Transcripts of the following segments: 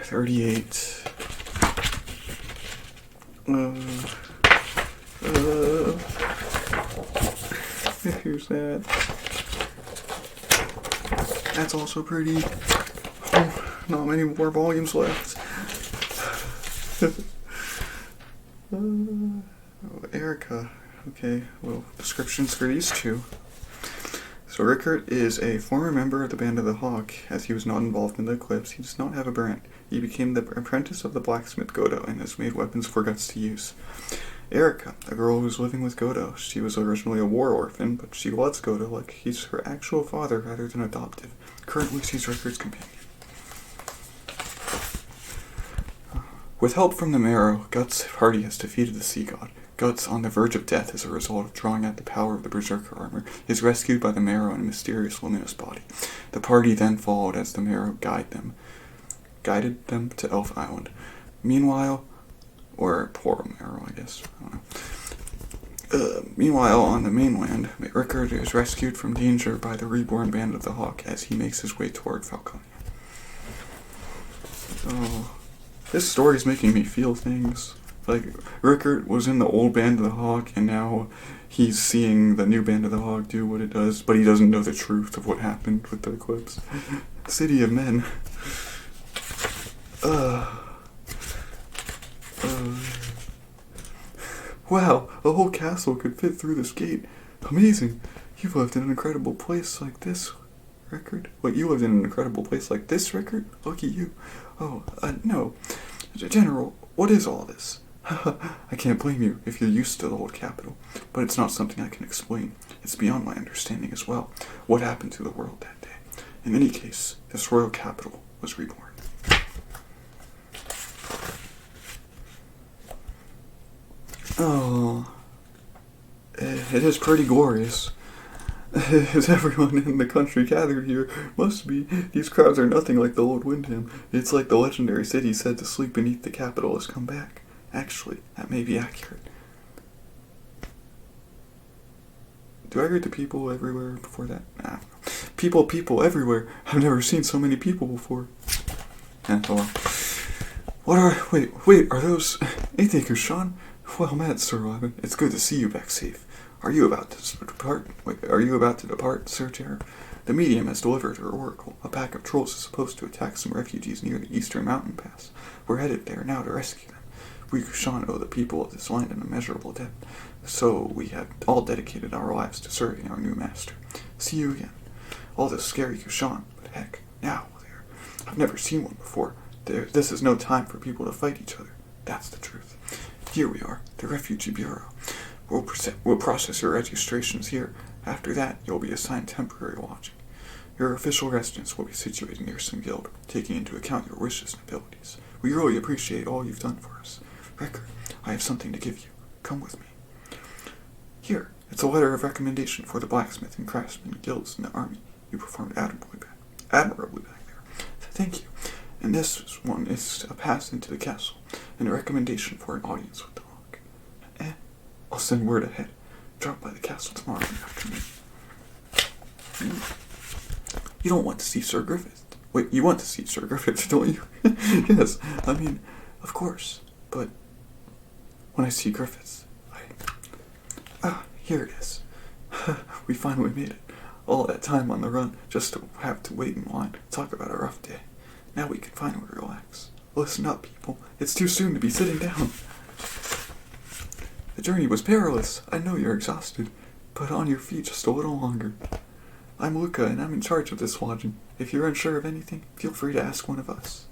38. Here's that. That's also pretty. Oh, not many more volumes left. Erica. Okay, well, descriptions for these two. So Rickert is a former member of the Band of the Hawk. As he was not involved in the eclipse, he does not have a brand. He became the apprentice of the blacksmith Godo and has made weapons for Guts to use. Erica, a girl who was living with Godo. She was originally a war orphan, but she loves Godo like he's her actual father rather than adoptive. Currently, she's Rickert's companion. With help from the Marrow, Guts' party has defeated the Sea God. Guts, on the verge of death as a result of drawing out the power of the Berserker armor, is rescued by the Marrow in a mysterious luminous body. The party then followed as the Marrow guided them to Elf Island. Meanwhile, or poor Marrow, I guess. I don't know. Meanwhile, on the mainland, Rickert is rescued from danger by the reborn Band of the Hawk as he makes his way toward Falconia. Oh, this story's making me feel things. Like, Rickert was in the old Band of the Hawk, and now he's seeing the new Band of the Hawk do what it does, but he doesn't know the truth of what happened with the eclipse. City of Men. Wow, a whole castle could fit through this gate. Amazing. You've lived in an incredible place like this, Rickert. Wait, you lived in an incredible place like this, Rickert? Lucky you. Oh, no. General, what is all this? I can't blame you if you're used to the old capital, but it's not something I can explain. It's beyond my understanding as well. What happened to the world that day? In any case, this royal capital was reborn. Oh, it is pretty glorious. Is everyone in the country gathered here? Must be. These crowds are nothing like the old Windham. It's like the legendary city said to sleep beneath the capital has come back. Actually, that may be accurate. Do I read the people everywhere before that? Nah. People everywhere. I've never seen so many people before. Well. Wait, are those... Ain't they Kushan? Well met, Sir Robin. It's good to see you back safe. Are you about to depart, Sir Terror? The medium has delivered her oracle. A pack of trolls is supposed to attack some refugees near the eastern mountain pass. We're headed there now to rescue them. We Kushan owe the people of this land an immeasurable debt, so we have all dedicated our lives to serving our new master. See you again. All this scary Kushan, but heck, now there. I've never seen one before. This is no time for people to fight each other. That's the truth. Here we are, the Refugee Bureau. We'll process your registrations here. After that, you'll be assigned temporary lodging. Your official residence will be situated near some guild, taking into account your wishes and abilities. We really appreciate all you've done for us. Rickert, I have something to give you. Come with me. Here, it's a letter of recommendation for the blacksmith and craftsman guilds in the army. You performed admirably back there. Thank you. And this one is a pass into the castle, and a recommendation for an audience with the Hawk. I'll send word ahead. Drop by the castle tomorrow afternoon. You don't want to see Sir Griffith. Wait, you want to see Sir Griffith, don't you? Yes, I mean, of course. But when I see Griffiths, here it is. We finally made it. All that time on the run, just to have to wait in line, talk about a rough day. Now we can finally relax. Listen up, people. It's too soon to be sitting down. The journey was perilous. I know you're exhausted, but on your feet just a little longer. I'm Luca, and I'm in charge of this lodging. If you're unsure of anything, feel free to ask one of us.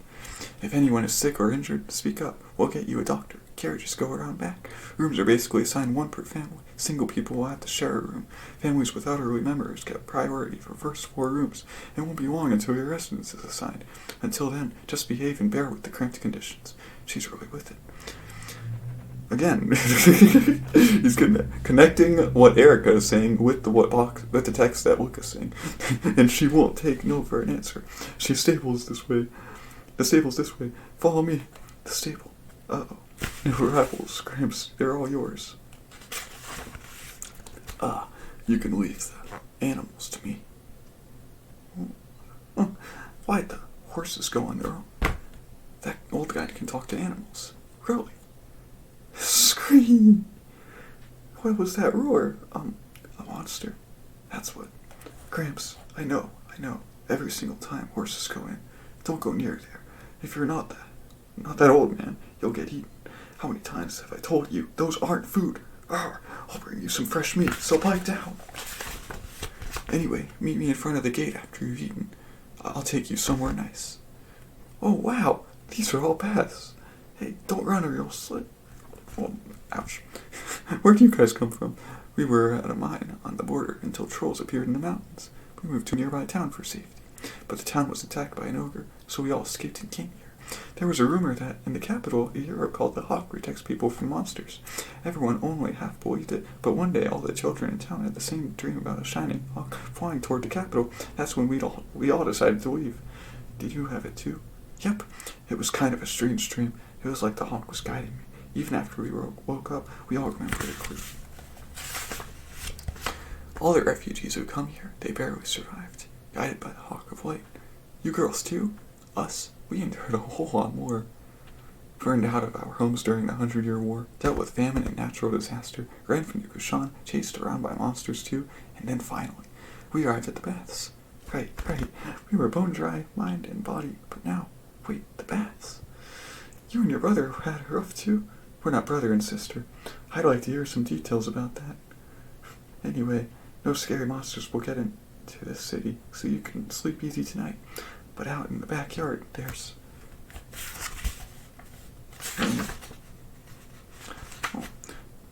If anyone is sick or injured, speak up. We'll get you a doctor. Carriages go around back. Rooms are basically assigned one per family. Single people will have to share a room. Families with elderly members get priority for first floor rooms. It won't be long until your residence is assigned. Until then, just behave and bear with the cramped conditions. She's really with it. Again, he's connecting what Erica is saying with the text that Luca's saying, and she won't take no for an answer. She staples this way. The stable's this way. Follow me. The stable. Uh-oh. New arrivals, Gramps. They're all yours. You can leave the animals to me. Why'd the horses go on their own? That old guy can talk to animals. Really? Scream! What was that roar? A monster. That's what. Gramps, I know. Every single time horses go in, don't go near there. If you're not that old, man, you'll get eaten. How many times have I told you those aren't food? Arr, I'll bring you some fresh meat, so pipe down. Anyway, meet me in front of the gate after you've eaten. I'll take you somewhere nice. Oh, wow, these are all paths. Hey, don't run or you'll slip. Oh, ouch. Where do you guys come from? We were at a mine on the border until trolls appeared in the mountains. We moved to a nearby town for safety. But the town was attacked by an ogre, so we all escaped and came here. There was a rumor that in the capital, a hero called the Hawk protects people from monsters. Everyone only half believed it, but one day all the children in town had the same dream about a shining hawk flying toward the capital. That's when we all decided to leave. Did you have it too? Yep. It was kind of a strange dream. It was like the hawk was guiding me. Even after we woke up, we all remembered it clearly. All the refugees who come here, they barely survived, guided by the Hawk of Light. You girls too? Us? We endured a whole lot more. Burned out of our homes during the 100-Year War, dealt with famine and natural disaster, ran from Yukushan, chased around by monsters too, and then finally, we arrived at the baths. Right. We were bone dry, mind and body, but now, wait, the baths. You and your brother had a rough too? We're not brother and sister. I'd like to hear some details about that. Anyway, no scary monsters will get into this city, so you can sleep easy tonight. But out in the backyard, there's...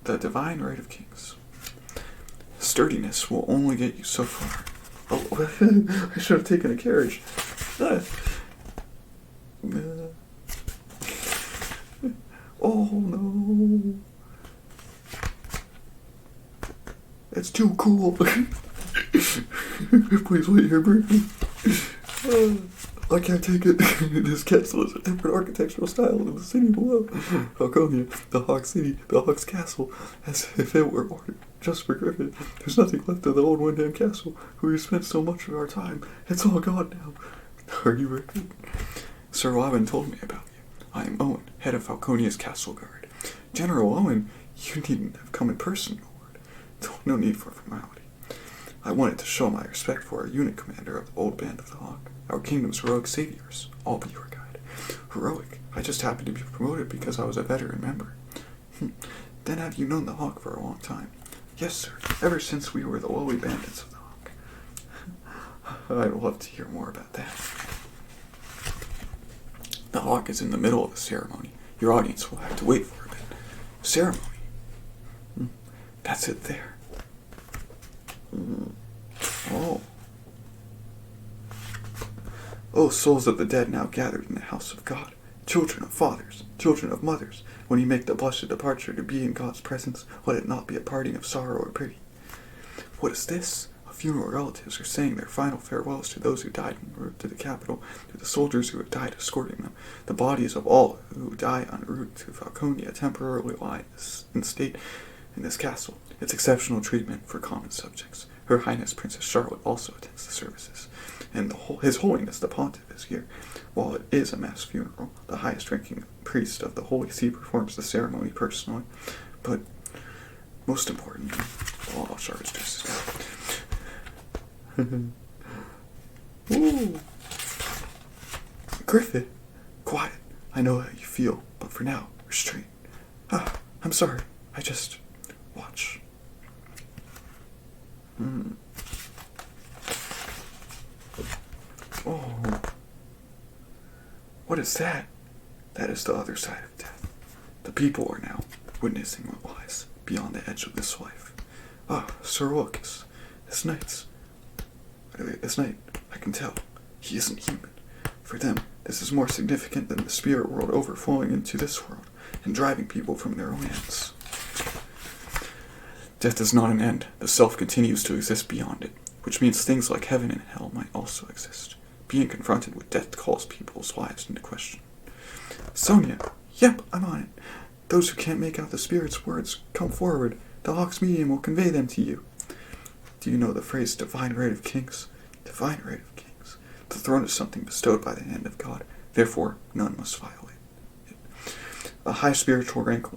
the Divine Right of Kings. Sturdiness will only get you so far. Oh, I should have taken a carriage. Oh no. It's too cool. Please wait here briefly. I can't take it. This castle is a different architectural style than the city below. Falconia, the Hawk City, the Hawk's Castle, as if it were ordered just for Griffin. There's nothing left of the old Windham Castle, where we spent so much of our time. It's all gone now. Are you Rickert? Sir Robin told me about you. I am Owen, head of Falconia's Castle Guard. General Owen, you needn't have come in person, Lord. No need for formality. I wanted to show my respect for our unit commander of the old band of the Hawk, our kingdom's heroic saviors. I'll be your guide. Heroic? I just happened to be promoted because I was a veteran member. Then have you known the Hawk for a long time? Yes, sir. Ever since we were the lowly bandits of the Hawk. I'd love to hear more about that. The Hawk is in the middle of a ceremony. Your audience will have to wait for a bit. Ceremony? That's it there. Oh, souls of the dead now gathered in the house of God, children of fathers, children of mothers, when you make the blessed departure to be in God's presence, let it not be a parting of sorrow or pity. What is this? A funeral relatives are saying their final farewells to those who died en route to the capital, to the soldiers who have died escorting them. The bodies of all who die en route to Falconia temporarily lie in state in this castle. It's exceptional treatment for common subjects. Her Highness Princess Charlotte also attends the services, and His Holiness the Pontiff is here. While it is a mass funeral, the highest-ranking priest of the Holy See performs the ceremony personally. But most importantly, all Charlotte's dresses now. Ooh. Griffith, quiet. I know how you feel, but for now, restrain. I'm sorry. I just watch. Oh. What is that? That is the other side of death. The people are now witnessing what lies beyond the edge of this life. Sir Lucas, this night, I can tell, he isn't human. For them, this is more significant than the spirit world overflowing into this world and driving people from their lands. Death is not an end. The self continues to exist beyond it, which means things like heaven and hell might also exist. Being confronted with death calls people's lives into question. Sonia, yep, I'm on it. Those who can't make out the spirit's words, come forward. The Hawk's medium will convey them to you. Do you know the phrase divine right of kings? Divine right of kings. The throne is something bestowed by the hand of God. Therefore, none must violate it. A high spiritual rank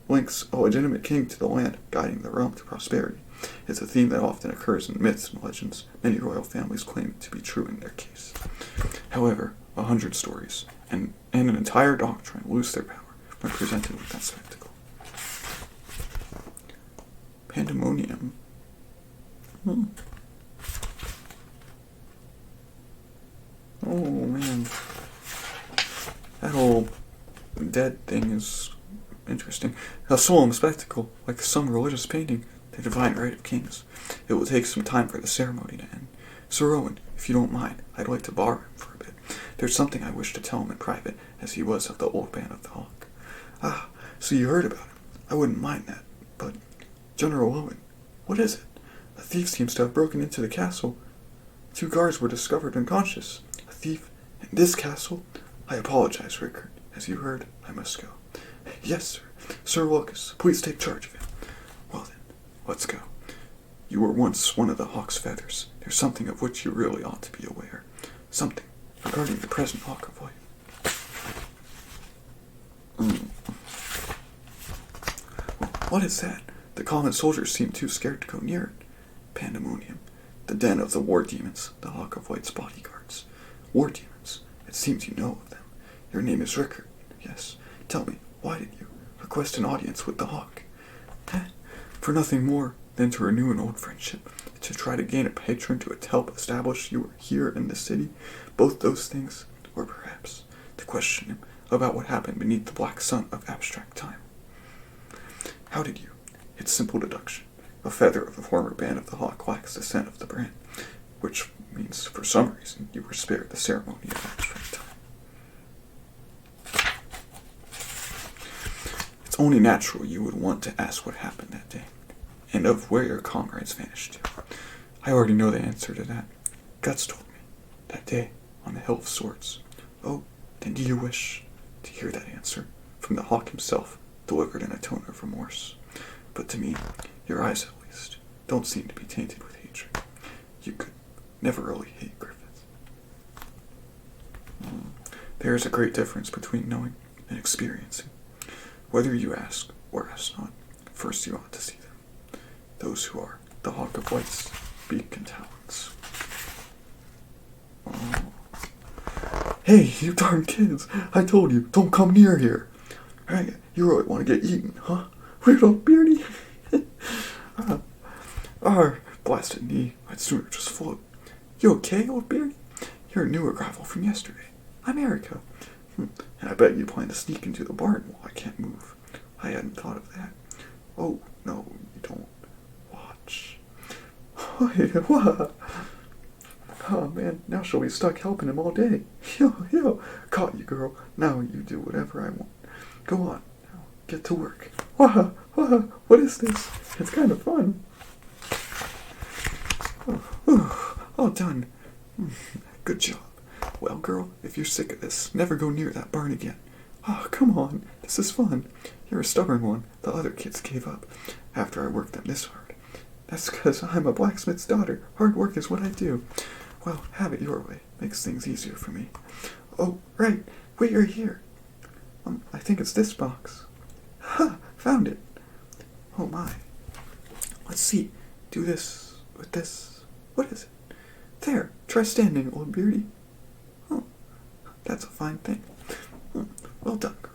links a legitimate king to the land, guiding the realm to prosperity. It's a theme that often occurs in myths and legends. Many royal families claim it to be true in their case. However, 100 stories and an entire doctrine lose their power when presented with that spectacle. Pandemonium. Oh man. That whole dead thing is interesting. A solemn spectacle, like some religious painting, the divine right of kings. It will take some time for the ceremony to end. Sir Owen, if you don't mind, I'd like to borrow him for a bit. There's something I wish to tell him in private, as he was of the old band of the Hawk. Ah, so you heard about him. I wouldn't mind that, but... General Owen, what is it? A thief seems to have broken into the castle. 2 guards were discovered unconscious. A thief in this castle? I apologize, Rickert. As you heard, I must go. Yes, sir. Sir Lucas, please take charge of him. Well then, let's go. You were once one of the Hawk's feathers. There's something of which you really ought to be aware. Something regarding the present Hawk of Light. What is that? The common soldiers seem too scared to go near it. Pandemonium. The den of the war demons, the Hawk of Light's bodyguards. War demons. It seems you know of them. Your name is Rickert. Yes. Tell me, why did you request an audience with the Hawk? For nothing more than to renew an old friendship, to try to gain a patron to help establish you here in the city, both those things, or perhaps to question him about what happened beneath the black sun of abstract time. How did you? It's simple deduction. A feather of the former band of the Hawk lacks the scent of the brand, which means for some reason you were spared the ceremony of abstract time. It's only natural you would want to ask what happened that day, and of where your comrades vanished to. I already know the answer to that. Guts told me, that day, on the Hill of Swords. Oh, then do you wish to hear that answer, from the Hawk himself, delivered in a tone of remorse? But to me, your eyes at least, don't seem to be tainted with hatred. You could never really hate Griffith. There is a great difference between knowing and experiencing. Whether you ask or ask not, first you ought to see them. Those who are the Hawk of Light's beak and talons. Oh. Hey, you darn kids! I told you, don't come near here! Hey, you really want to get eaten, huh? Weirdo Beardy! Blasted knee, I'd sooner just float. You okay, old Beardy? You're a newer gravel from yesterday. I'm Erica. And I bet you plan to sneak into the barn while I can't move. I hadn't thought of that. Oh, no, you don't. Watch. What? Oh, man, now she'll be stuck helping him all day. Yo, caught you, girl. Now you do whatever I want. Go on, now, get to work. What is this? It's kind of fun. All done. Good job. Well, girl, if you're sick of this, never go near that barn again. Oh, come on. This is fun. You're a stubborn one. The other kids gave up after I worked them this hard. That's because I'm a blacksmith's daughter. Hard work is what I do. Well, have it your way. Makes things easier for me. Oh, right. Wait, you're here. I think it's this box. Ha! Found it. Oh my. Let's see. Do this with this. What is it? There. Try standing, old Beardy. Oh, that's a fine thing. Well done, girl.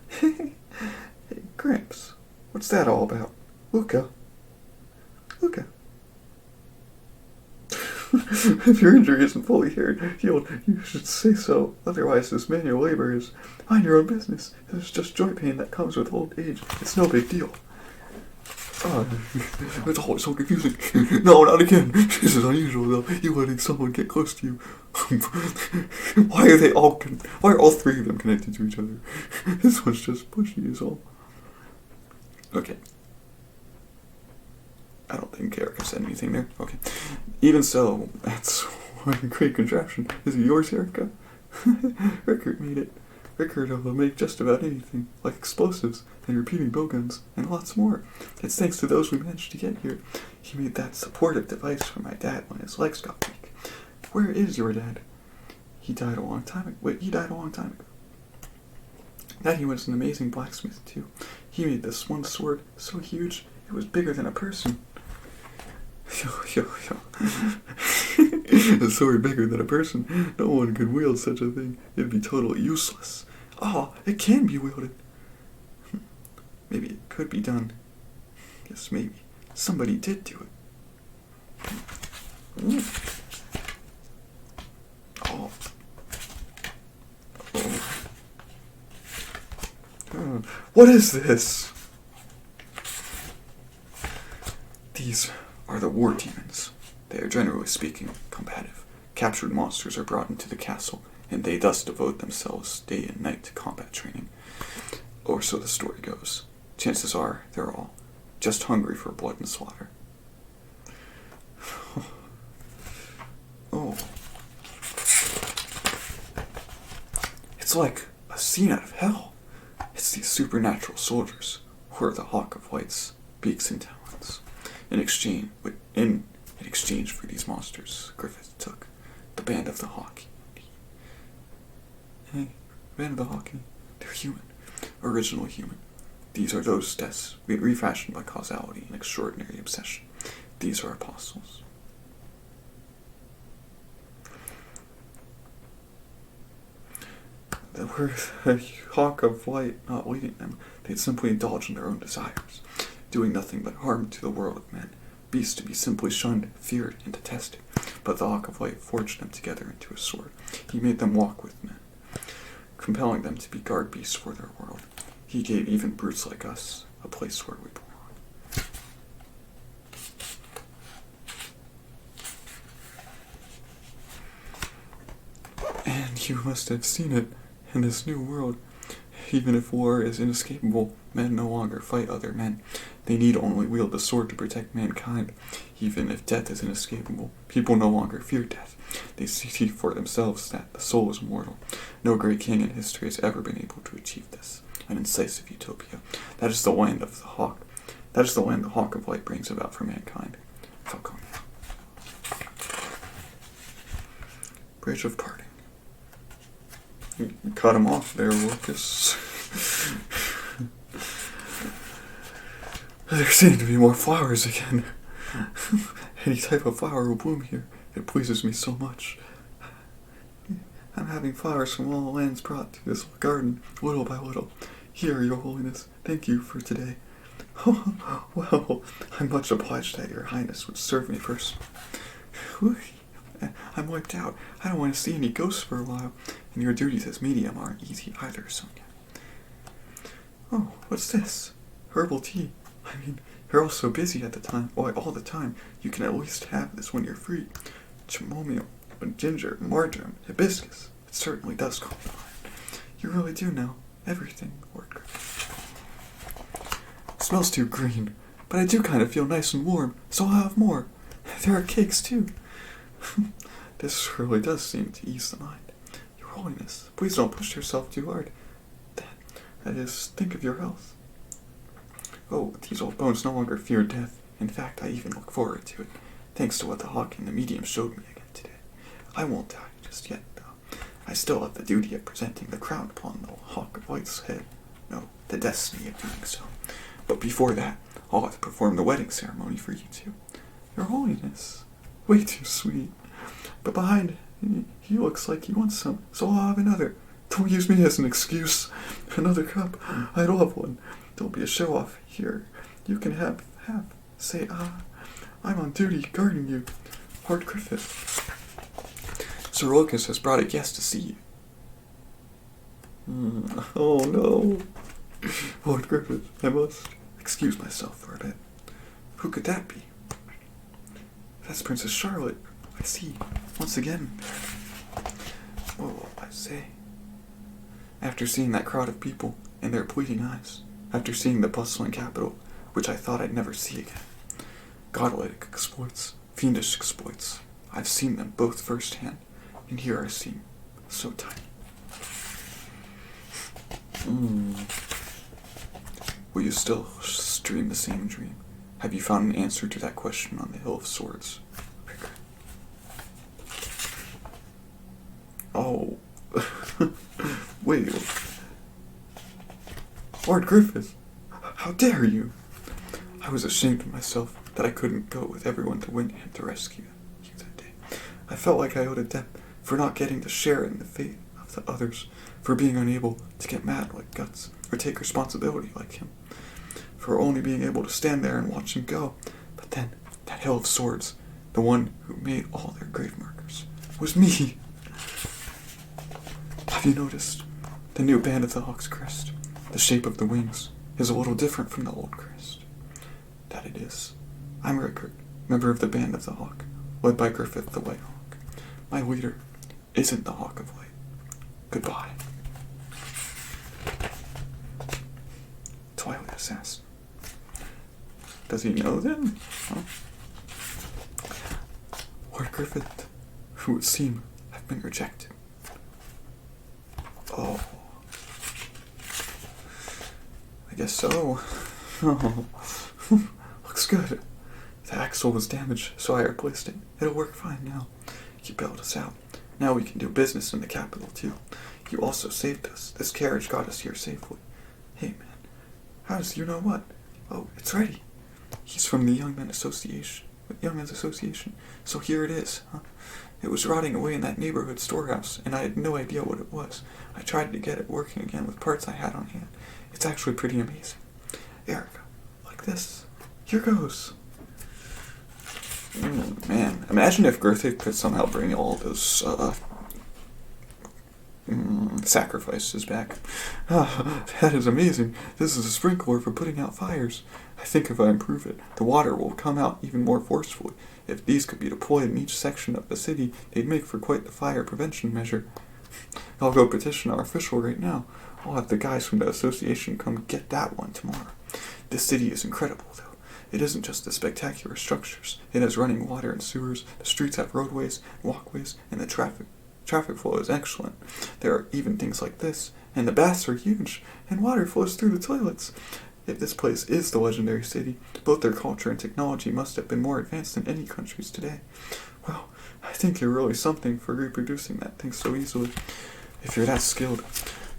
Hey, Gramps. What's that all about? Luca. If your injury isn't fully healed, you should say so. Otherwise, this manual labor is mind your own business. It's just joint pain that comes with old age. It's no big deal. It's always so confusing. No, not again. This is unusual, though. You letting someone get close to you. Why are all 3 of them connected to each other? This one's just pushy is all. Okay. I don't think Erica said anything there. Okay. Even so, that's one great contraption. Is it yours, Erica? Rickert made it. Rickert will make just about anything, like explosives and repeating bowguns, and lots more. It's thanks to those we managed to get here. He made that supportive device for my dad when his legs got weak. Where is your dad? He died a long time ago. Wait, he died a long time ago. That he was an amazing blacksmith, too. He made this one sword so huge, it was bigger than a person. A sword bigger than a person. No one could wield such a thing. It'd be totally useless. Oh, it can be wielded. Maybe it could be done. Yes, maybe. Somebody did do it. Oh. What is this? These are the war demons. They are, generally speaking, combative. Captured monsters are brought into the castle, and they thus devote themselves day and night to combat training. Or so the story goes. Chances are they're all just hungry for blood and slaughter. Oh. It's like a scene out of hell. It's these supernatural soldiers who are the Hawk of Light's beaks and talons. In exchange for these monsters, Griffith took the Band of the Hawk. Hey, Band of the Hawk, they're human. Originally human. These are those deaths refashioned by causality and extraordinary obsession. These are apostles. Were a Hawk of Light not leading them, they'd simply indulge in their own desires, doing nothing but harm to the world of men, beasts to be simply shunned, feared, and detested. But the Hawk of Light forged them together into a sword. He made them walk with men, compelling them to be guard beasts for their world. He gave even brutes like us a place where we belong. And you must have seen it in this new world. Even if war is inescapable, men no longer fight other men. They need only wield the sword to protect mankind. Even if death is inescapable, people no longer fear death. They see for themselves that the soul is immortal. No great king in history has ever been able to achieve this. An incisive utopia. That is the land of the Hawk. That is the land the Hawk of Light brings about for mankind. Falcon. Bridge of Parting. You cut him off there, Lucas. There seem to be more flowers again. Any type of flower will bloom here. It pleases me so much. I'm having flowers from all lands brought to this garden, little by little. Here, Your Holiness, thank you for today. Oh, well, I'm much obliged that Your Highness would serve me first. I'm wiped out. I don't want to see any ghosts for a while, and your duties as medium aren't easy either, Sonia. Oh, what's this? Herbal tea. I mean, you're all so busy at the time. Why, all the time. You can at least have this when you're free. Chamomile, ginger, marjoram, hibiscus. It certainly does calm the mind. You really do know everything, Lord Griffith. Smells too green, but I do kind of feel nice and warm, so I'll have more. There are cakes, too. This really does seem to ease the mind. Your Holiness, please don't push yourself too hard. That is, think of your health. Oh, these old bones no longer fear death. In fact, I even look forward to it, thanks to what the Hawk and the medium showed me again today. I won't die just yet, though. I still have the duty of presenting the crown upon the Hawk of Light's head. No, the destiny of doing so. But before that, I'll have to perform the wedding ceremony for you two. Your Holiness. Way too sweet. But behind, he looks like he wants some, so I'll have another. Don't use me as an excuse. Another cup. I'd love one. Don't be a show-off here. You can have. Say, I'm on duty guarding you. Lord Griffith. Sir Lucas has brought a guest to see you. Oh no. Lord Griffith, I must excuse myself for a bit. Who could that be? That's Princess Charlotte. I see. Once again. Oh, I say. After seeing that crowd of people and their pleading eyes, after seeing the bustling capital, which I thought I'd never see again, godlike exploits, fiendish exploits, I've seen them both firsthand, and here I seem so tiny. Will you still dream the same dream? Have you found an answer to that question on the Hill of Swords? Oh, Wait, Lord Griffith, how dare you? I was ashamed of myself that I couldn't go with everyone to Windham to rescue you that day. I felt like I owed a debt for not getting to share in the fate of the others, for being unable to get mad like Guts, or take responsibility like him, for only being able to stand there and watch him go. But then, that Hill of Swords, the one who made all their grave markers, was me. Have you noticed? The new Band of the Hawk's crest, the shape of the wings, is a little different from the old crest. That it is. I'm Rickert, member of the Band of the Hawk, led by Griffith the White Hawk. My leader isn't the Hawk of Light. Goodbye. Twilight Assassin. Does he know then? Huh? Lord Griffith, who would seem have been rejected. Oh. I guess so. Oh. Looks good. The axle was damaged, so I replaced it. It'll work fine now. You bailed us out. Now we can do business in the capital, too. You also saved us. This carriage got us here safely. Hey, man. How does you know what? Oh, it's ready. He's from the Young Men's Association. So here it is, huh? It was rotting away in that neighborhood storehouse, and I had no idea what it was. I tried to get it working again with parts I had on hand. It's actually pretty amazing. Erica, like this. Here goes. Man, imagine if Griffith could somehow bring all those sacrifices back. That is amazing. This is a sprinkler for putting out fires. I think if I improve it, the water will come out even more forcefully. If these could be deployed in each section of the city, they'd make for quite the fire prevention measure. I'll go petition our official right now. I'll have the guys from the association come get that one tomorrow. This city is incredible, though. It isn't just the spectacular structures. It has running water and sewers, the streets have roadways, walkways, and the traffic flow is excellent. There are even things like this, and the baths are huge, and water flows through the toilets. If this place is the legendary city, both their culture and technology must have been more advanced than any countries today. Well, I think you're really something for reproducing that thing so easily. If you're that skilled,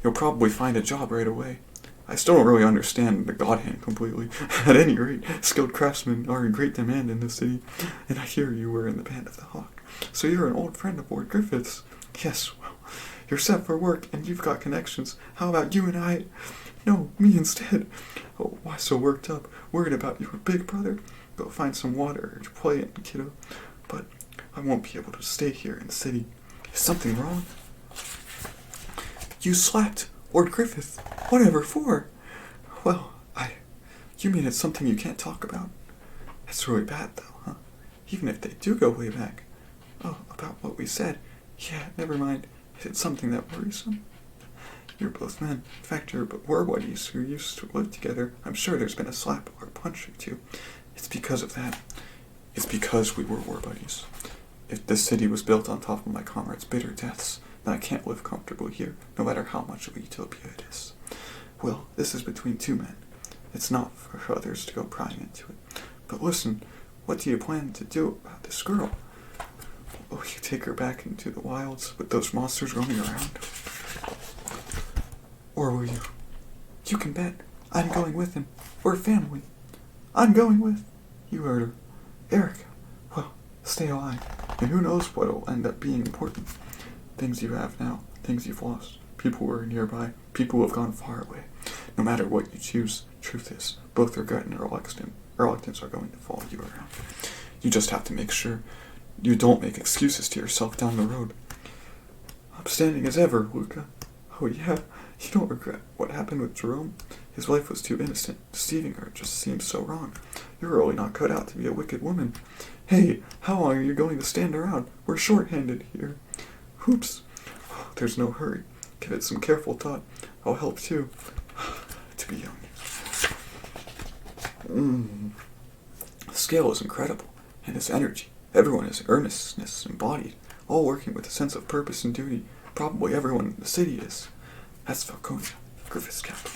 you'll probably find a job right away. I still don't really understand the God Hand completely. At any rate, skilled craftsmen are in great demand in this city, and I hear you were in the Band of the Hawk. So you're an old friend of Lord Griffith's. Yes, well, you're set for work, and you've got connections. How about you and I? No, me instead. Oh, why so worked up? Worried about your big brother? Go find some water or play in, kiddo. But I won't be able to stay here in the city. Is something wrong? You slapped Lord Griffith. Whatever for? Well, you mean it's something you can't talk about? That's really bad, though, huh? Even if they do go way back. Oh, about what we said. Yeah, never mind. Is it something that worrisome? You're both men. In fact, we're buddies who used to live together. I'm sure there's been a slap or a punch or two. It's because of that. It's because we were war buddies. If this city was built on top of my comrades' bitter deaths, then I can't live comfortably here, no matter how much of a utopia it is. Well, this is between two men. It's not for others to go prying into it. But listen, what do you plan to do about this girl? Will you take her back into the wilds with those monsters roaming around? Or will you? You can bet. I'm going with him. We're family. I'm going with. You heard her. Erica. Well, stay alive. And who knows what'll end up being important. Things you have now. Things you've lost. People who are nearby. People who have gone far away. No matter what you choose, truth is, both regret and reluctance are going to follow you around. You just have to make sure you don't make excuses to yourself down the road. Upstanding as ever, Luca. Oh yeah, you don't regret what happened with Jerome? His wife was too innocent. Deceiving her just seems so wrong. You're really not cut out to be a wicked woman. Hey, how long are you going to stand around? We're short-handed here. Oops. There's no hurry. Give it some careful thought. I'll help too. To be young. The scale is incredible, and his energy. Everyone is earnestness embodied, all working with a sense of purpose and duty. Probably everyone in the city is. That's Falconia, Griffith's capital.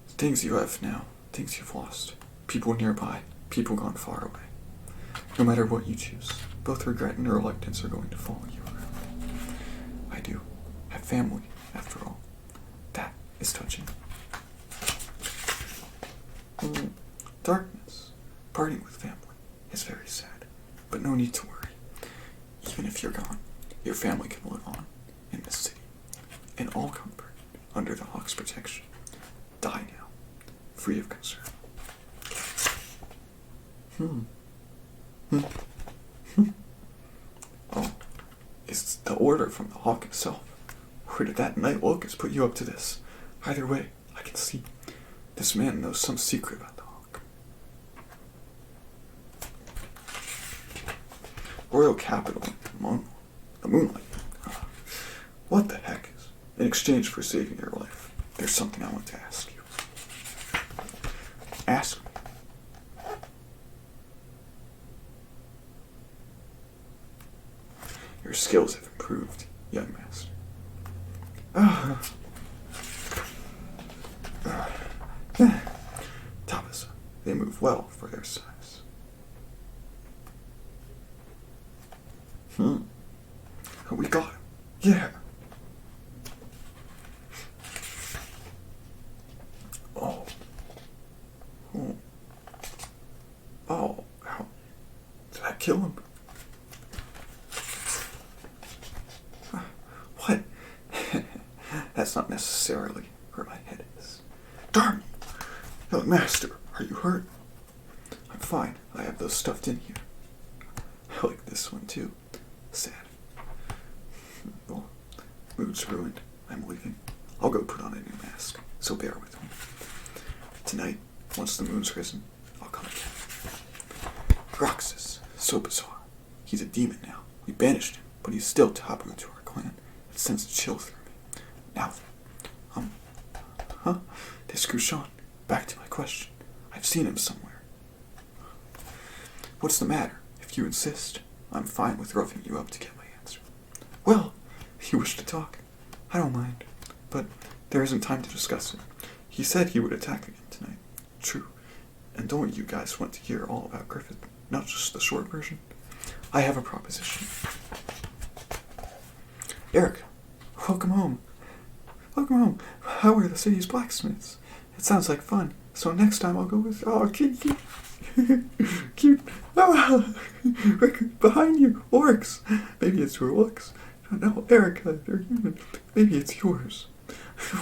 Things you have now, things you've lost. People nearby, people gone far away. No matter what you choose, both regret and reluctance are going to follow you around. I do have family, after all. That is touching. Darkness, parting with family, is very sad, but no need to worry. Even if you're gone, your family can live on in this city, in all comfort, under the Hawk's protection. Die now, free of concern. Oh, it's the order from the Hawk himself. Or did that night locust put you up to this? Either way, I can see this man knows some secret about the Hawk. Royal Capital in the Moonlight. What the heck is? In exchange for saving your life, there's something I want to ask you. Ask me. Your skills have improved, young master. Tabasa, they move well for their size. We got him. Yeah. Oh. How did I kill him? What? That's not necessarily where my head is. Darn you! Young master, are you hurt? I'm fine. I have those stuffed in here. I like this one too. Sad. Well, mood's ruined. I'm leaving. I'll go put on a new mask, so bear with me. Tonight, once the moon's risen, I'll come again. Roxas, so bizarre. He's a demon now. We banished him, but he's still taboo to our clan. It sends a chill through me. Now then, this Kushan. Back to my question. I've seen him somewhere. What's the matter? If you insist, I'm fine with roughing you up to get my answer. Well, if you wish to talk, I don't mind. But there isn't time to discuss it. He said he would attack again tonight. True. And don't you guys want to hear all about Griffith, not just the short version? I have a proposition. Eric, welcome home. Welcome home. How are the city's blacksmiths? It sounds like fun. So next time I'll go with... Oh, cute. Cute. Rickert, behind you. Orcs. Maybe it's your looks. No, Erica, they're human. Maybe it's yours.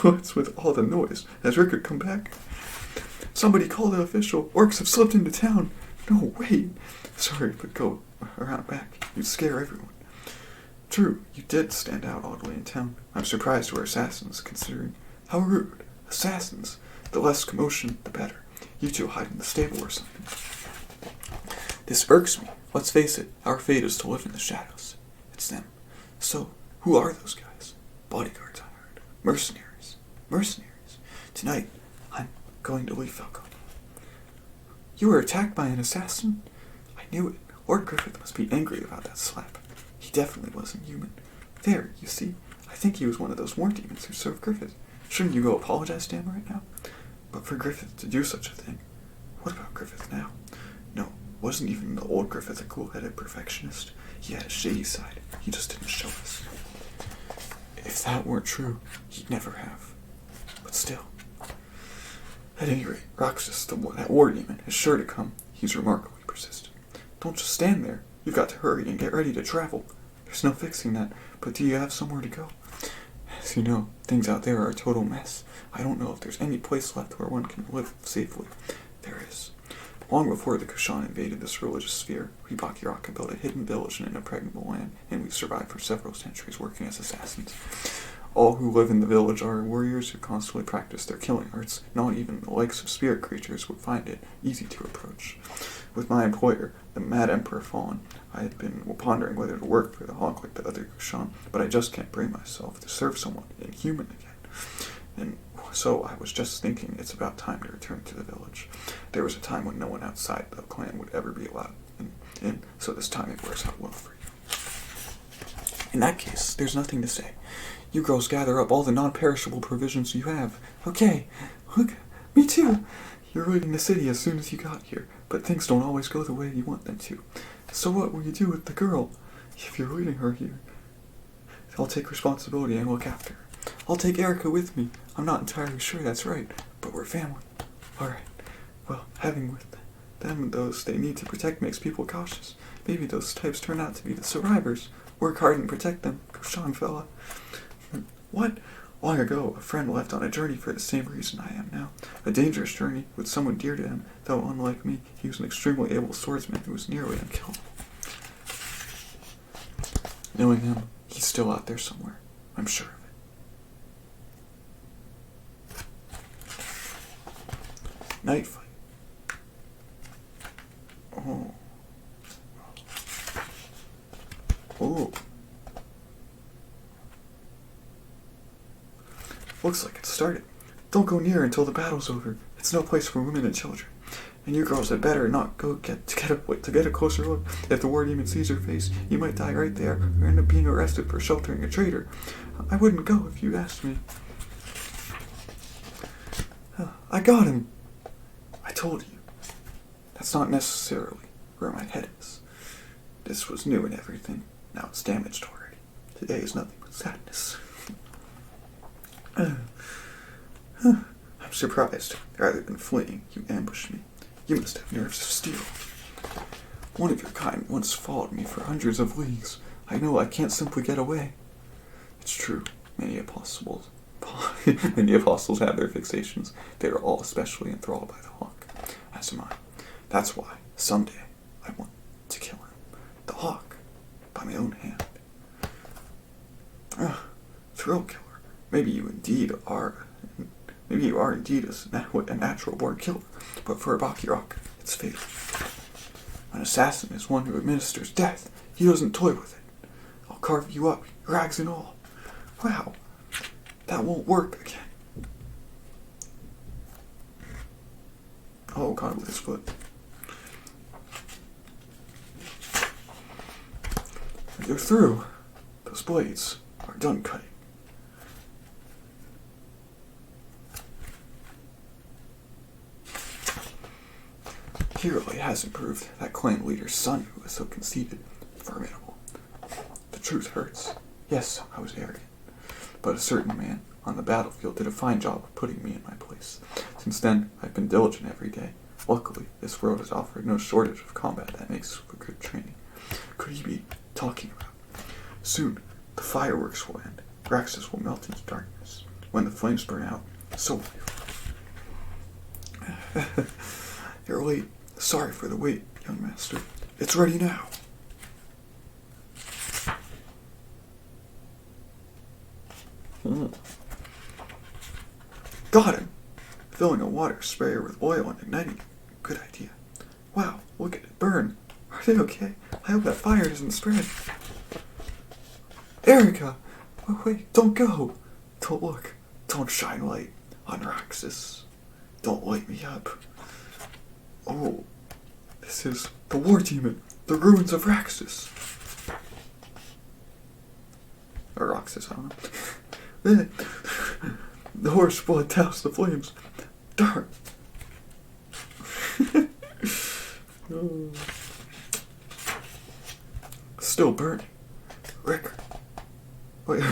What's with all the noise? Has Rickert come back? Somebody call the official. Orcs have slipped into town. No, wait. Sorry, but go around back. You'd scare everyone. True, you did stand out oddly in town. I'm surprised we're assassins, considering... How rude. Assassins. The less commotion, the better. You two hide in the stable or something. This irks me. Let's face it, our fate is to live in the shadows. It's them. So, who are those guys? Bodyguards, I heard. Mercenaries. Mercenaries. Tonight, I'm going to leave Falcon. You were attacked by an assassin? I knew it. Lord Griffith must be angry about that slap. He definitely wasn't human. There, you see, I think he was one of those war demons who served Griffith. Shouldn't you go apologize to him right now? But for Griffith to do such a thing, what about Griffith now? No, wasn't even the old Griffith a cool-headed perfectionist? He had a shady side. He just didn't show us. If that weren't true, he'd never have. But still. At any rate, Roxas, that war demon, is sure to come. He's remarkably persistent. Don't just stand there. You've got to hurry and get ready to travel. There's no fixing that, but do you have somewhere to go? As you know, things out there are a total mess. I don't know if there's any place left where one can live safely. There is. Long before the Kushan invaded this religious sphere, we Bakiraka built a hidden village in an impregnable land, and we've survived for several centuries working as assassins. All who live in the village are warriors who constantly practice their killing arts. Not even the likes of spirit creatures would find it easy to approach. With my employer, the Mad Emperor Fallen, I had been pondering whether to work for the Hawk like the other Kushan, but I just can't bring myself to serve someone inhuman again. And so I was just thinking it's about time to return to the village. There was a time when no one outside the clan would ever be allowed in, so this time it works out well for you. In that case, there's nothing to say. You girls gather up all the non-perishable provisions you have. Okay, look, me too. You're leaving the city as soon as you got here, but things don't always go the way you want them to. So what will you do with the girl, if you're leaving her here? I'll take responsibility and look after her. I'll take Erica with me. I'm not entirely sure that's right, but we're family. Alright. Well, having with them those they need to protect makes people cautious. Maybe those types turn out to be the survivors. Work hard and protect them, Sean fella. What? Long ago, a friend left on a journey for the same reason I am now. A dangerous journey with someone dear to him, though unlike me, he was an extremely able swordsman who was nearly unkillable. Knowing him, he's still out there somewhere. I'm sure of it. Night fight. Oh. Oh. Looks like it started. Don't go near until the battle's over. It's no place for women and children. And you girls had better not go to get a closer look. If the war demon sees your face, you might die right there, or end up being arrested for sheltering a traitor. I wouldn't go if you asked me. I got him. I told you. That's not necessarily where my head is. This was new and everything. Now it's damaged already. Today is nothing but sadness. I'm surprised. Rather than fleeing, you ambushed me. You must have nerves of steel. One of your kind once followed me for hundreds of leagues. I know I can't simply get away. It's true. Many apostles have their fixations. They are all especially enthralled by the hawk. As am I. That's why, someday, I want to kill him. The hawk. By my own hand. Thrill killer. Maybe you are indeed a natural-born killer, but for a Bakiraka, it's fatal. An assassin is one who administers death. He doesn't toy with it. I'll carve you up, rags and all. Wow, that won't work again. Oh, God, with his foot. You're through. Those blades are done cutting. Clearly hasn't proved that clan leader's son who was so conceited, formidable. The truth hurts. Yes, I was arrogant. But a certain man on the battlefield did a fine job of putting me in my place. Since then, I've been diligent every day. Luckily, this world has offered no shortage of combat that makes for good training. Could he be talking about? Soon, the fireworks will end. Raxus will melt into darkness. When the flames burn out, so will you. You're late. Sorry for the wait, young master. It's ready now. Got him! Filling a water sprayer with oil and igniting it. Good idea. Wow, look at it burn. Are they okay? I hope that fire doesn't spread. Erica! Oh, wait, don't go! Don't look. Don't shine light on Raxus. Don't light me up. Oh, this is the war demon, the ruins of Raxus. Or Roxas, I don't know. The horse blood doused the flames. Darn. Oh. Still burning. Rickert. Wait,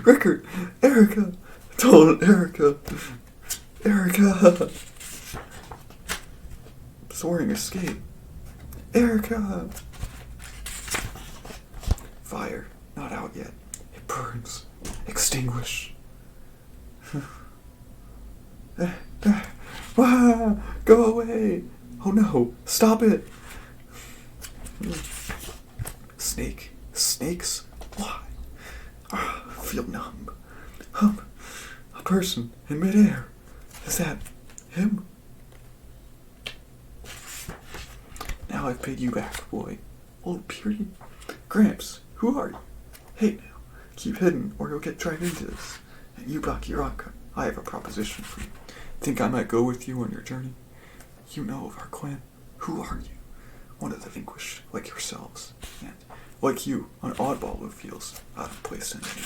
Rickert! Erica! Don't, Erica! Erica! Soaring escape. Erica! Fire. Not out yet. It burns. Extinguish. Go away! Oh no! Stop it! Snake. Snakes? Why? I feel numb. A person in midair. Is that him? Now I've paid you back, boy. Old Beauty. Gramps, who are you? Hey now, keep hidden or you'll get dragged into this. And you, Bakiraka, I have a proposition for you. Think I might go with you on your journey? You know of our clan. Who are you? One of the vanquished, like yourselves. And, like you, an oddball who feels out of place in any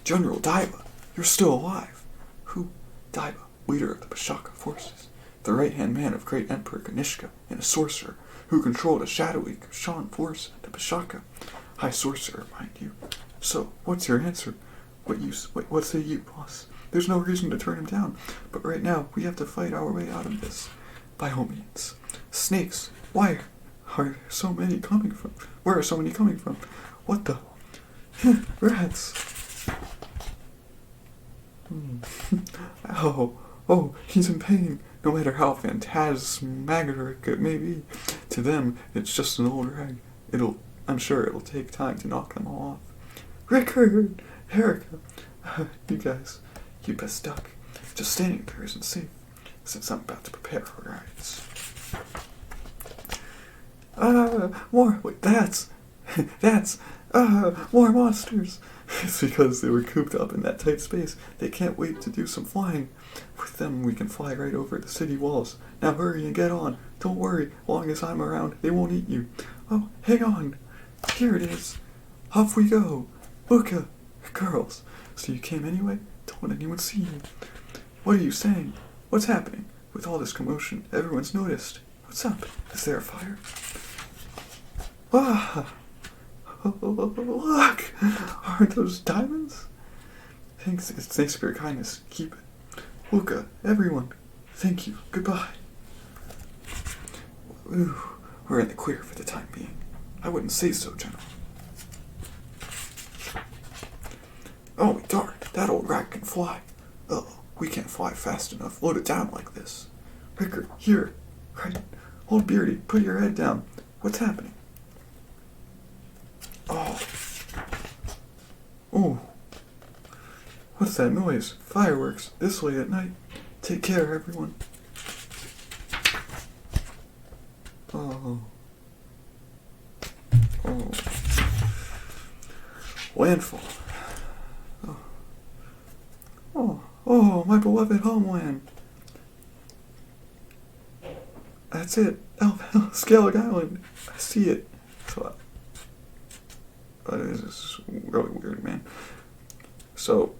General Daiba, you're still alive. Who? Daiba, leader of the Bashaka forces. The right-hand man of great Emperor Ganishka, and a sorcerer who controlled a shadowy Kushan force, the Bashaka. High sorcerer, mind you. So, what's your answer? What say you, boss? There's no reason to turn him down, but right now we have to fight our way out of this. By all means. Snakes, why are so many coming from? Where are so many coming from? What the? Rats! Oh, he's in pain. No matter how phantasmagoric it may be, to them it's just an old rag. I'm sure it'll take time to knock them all off. Rickert! Erica! You guys, you best duck. Just standing there isn't safe, since I'm about to prepare for rides. More monsters! It's because they were cooped up in that tight space. They can't wait to do some flying. With them, we can fly right over the city walls. Now hurry and get on. Don't worry, long as I'm around, they won't eat you. Oh, hang on. Here it is. Off we go. Luca, girls, so you came anyway? Don't let anyone see you. What are you saying? What's happening? With all this commotion, everyone's noticed. What's up? Is there a fire? Ah! Look! Aren't those diamonds? Thanks for your kindness. Keep it. Luca, everyone, thank you. Goodbye. Ooh, we're in the clear for the time being. I wouldn't say so, General. Oh, darn, that old rat can fly. Uh-oh, we can't fly fast enough. Load it down like this. Rickert, here. Right. Old Beardy, put your head down. What's happening? Oh. What's that noise? Fireworks. This late at night. Take care, everyone. Oh. Landfall. Oh, my beloved homeland. That's it. Skellig Island. I see it. This is really weird, man. So,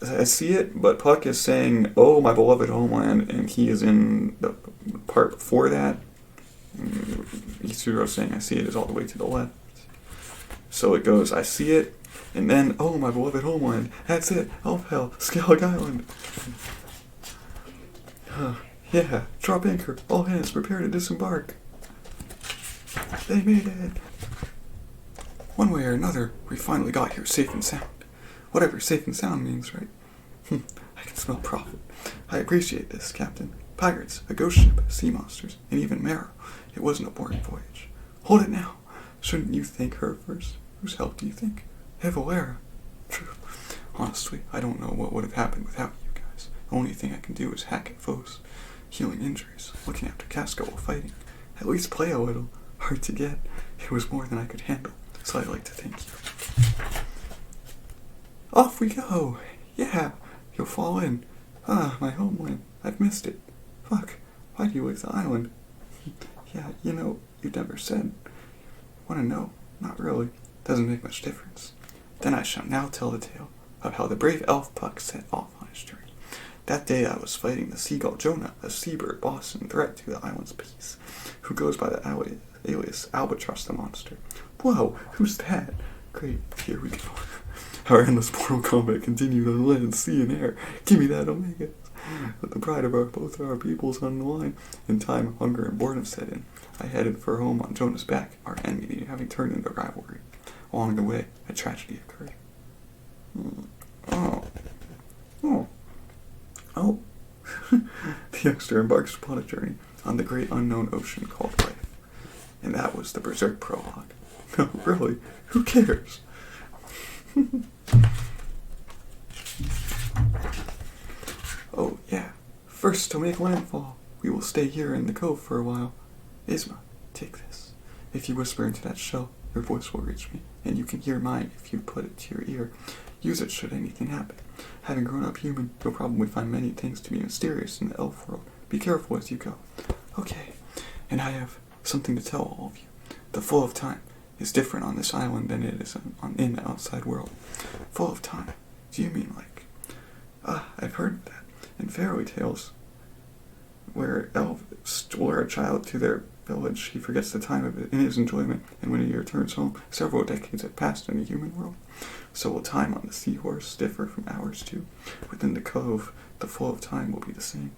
I see it, but Puck is saying, oh, my beloved homeland, and he is in the part before that. Isuro saying, I see it is all the way to the left. So it goes, I see it, and then, oh, my beloved homeland. That's it. Elfhell, Skellig Island. Yeah, drop anchor. All hands prepare to disembark. They made it. One way or another, we finally got here safe and sound. Whatever safe and sound means, right? I can smell profit. I appreciate this, Captain. Pirates, a ghost ship, sea monsters, and even Marrow. It wasn't a boring voyage. Hold it now. Shouldn't you thank her first? Whose help do you think? Evalera. True. Honestly, I don't know what would have happened without you guys. The only thing I can do is hack at foes, healing injuries, looking after Casca while fighting. At least play a little. Hard to get. It was more than I could handle. So I'd like to thank you. Off we go! Yeah! You'll fall in. My homeland. I've missed it. Fuck. Why do you like the island? Yeah, you never said. Want to know? Not really. Doesn't make much difference. Then I shall now tell the tale of how the brave elf Puck set off on his journey. That day I was fighting the seagull Jonah, a seabird boss and threat to the island's peace, who goes by the alias Albatross the Monster. Whoa, who's that? Great, here we go. Our endless mortal combat continued on land, sea, and air. Give me that Omega. With the pride of both our peoples on the line, in time, hunger and boredom set in. I headed for home on Jonah's back, our enmity having turned into rivalry. Along the way, a tragedy occurred. The youngster embarks upon a journey on the great unknown ocean called life. And that was the Berserk prologue. No, really, who cares? Oh, yeah. First, to make landfall, we will stay here in the cove for a while. Isma, take this. If you whisper into that shell, your voice will reach me, and you can hear mine if you put it to your ear. Use it should anything happen. Having grown up human, you'll probably find many things to be mysterious in the elf world. Be careful as you go. Okay, and I have something to tell all of you. The flow of time is different on this island than it is in the outside world. Full of time? Do you mean like... I've heard that in fairy tales, where elves lure a child to their village, he forgets the time of it in his enjoyment, and when he returns home, several decades have passed in the human world. So will time on the seahorse differ from ours too. Within the cove, the flow of time will be the same.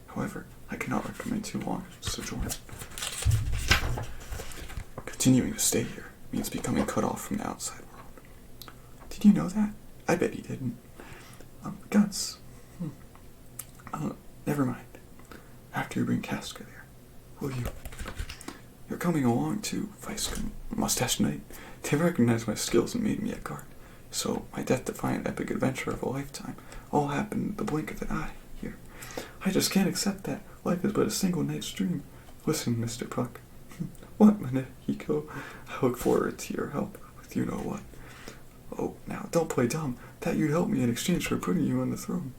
However, I cannot recommend too long a sojourn. Continuing to stay here means becoming cut off from the outside world. Did you know that? I bet you didn't. Guts. Never mind. After you bring Casca there, will you? You're coming along too, Vice Mustache Knight. They recognized my skills and made me a guard. So, my death-defying epic adventure of a lifetime all happened in the blink of an eye here. I just can't accept that. Life is but a single night's dream. Listen, Mr. Puck. What, Manehiko? I look forward to your help with you-know-what. Oh, now, don't play dumb. That you'd help me in exchange for putting you on the throne.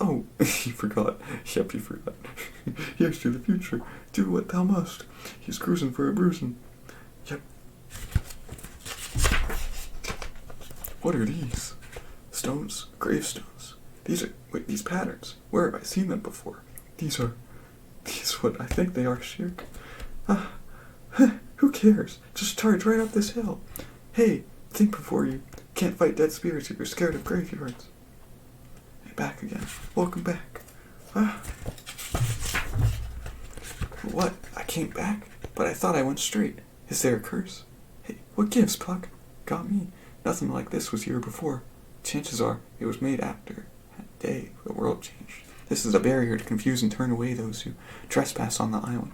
Oh, you forgot. Yep, you forgot. Here's to the future. Do what thou must. He's cruising for a bruising. Yep. What are these? Stones? Gravestones. These patterns. Where have I seen them before? These what I think they are, Shirk. Who cares? Just charge right up this hill. Hey, think before you. Can't fight dead spirits if you're scared of graveyards. Hey, back again. Welcome back. What? I came back? But I thought I went straight. Is there a curse? Hey, what gives, Puck? Got me. Nothing like this was here before. Chances are it was made after that day the world changed. This is a barrier to confuse and turn away those who trespass on the island.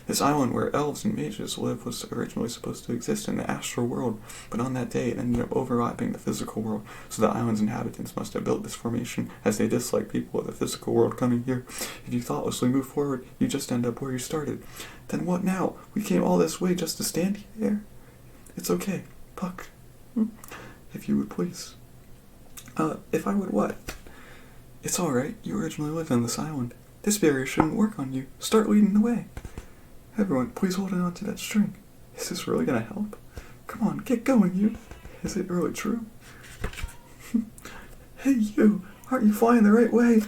This island where elves and mages live was originally supposed to exist in the astral world, but on that day it ended up overlapping the physical world, so the island's inhabitants must have built this formation as they dislike people of the physical world coming here. If you thoughtlessly move forward, you just end up where you started. Then what now? We came all this way just to stand here? It's okay. Puck. If you would please. If I would what? It's alright, you originally lived on this island. This barrier shouldn't work on you. Start leading the way. Everyone, please hold on to that string. Is this really gonna help? Come on, get going, you. Is it really true? Hey, you! Aren't you flying the right way?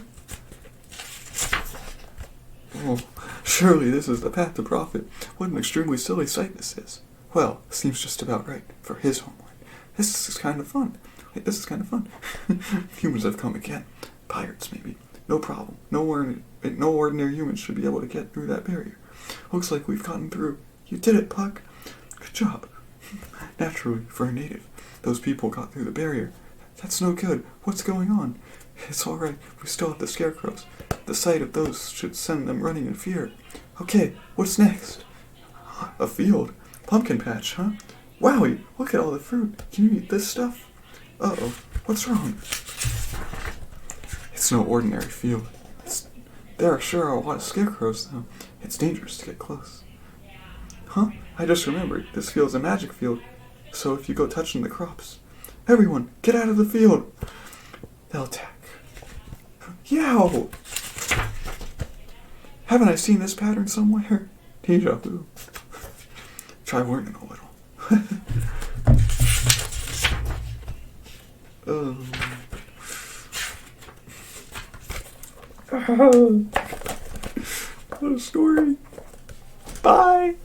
Oh, surely this is the path to profit. What an extremely silly sight this is. Well, seems just about right for his homeland. This is kind of fun. Humans have come again. Pirates, maybe. No problem. No ordinary humans should be able to get through that barrier. Looks like we've gotten through. You did it, Puck. Good job. Naturally, for a native, those people got through the barrier. That's no good. What's going on? It's alright. We still have the scarecrows. The sight of those should send them running in fear. Okay, what's next? A field. Pumpkin patch, huh? Wowie, look at all the fruit. Can you eat this stuff? Uh-oh, what's wrong? It's no ordinary field. There sure are a lot of scarecrows, though. It's dangerous to get close. Huh? I just remembered. This field's a magic field. So if you go touching the crops... Everyone, get out of the field! They'll attack. Yow! Haven't I seen this pattern somewhere? Deja vu. Try learning a little. What a story. Bye.